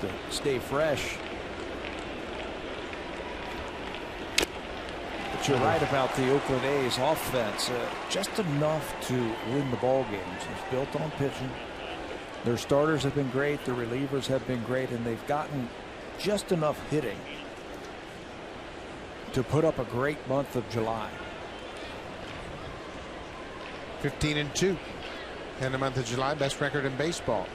to stay fresh. But you're right about the Oakland A's offense. Just enough to win the ball games. It's built on pitching. Their starters have been great. Their relievers have been great, and they've gotten just enough hitting to put up a great month of July. 15-2 in the month of July, best record in baseball.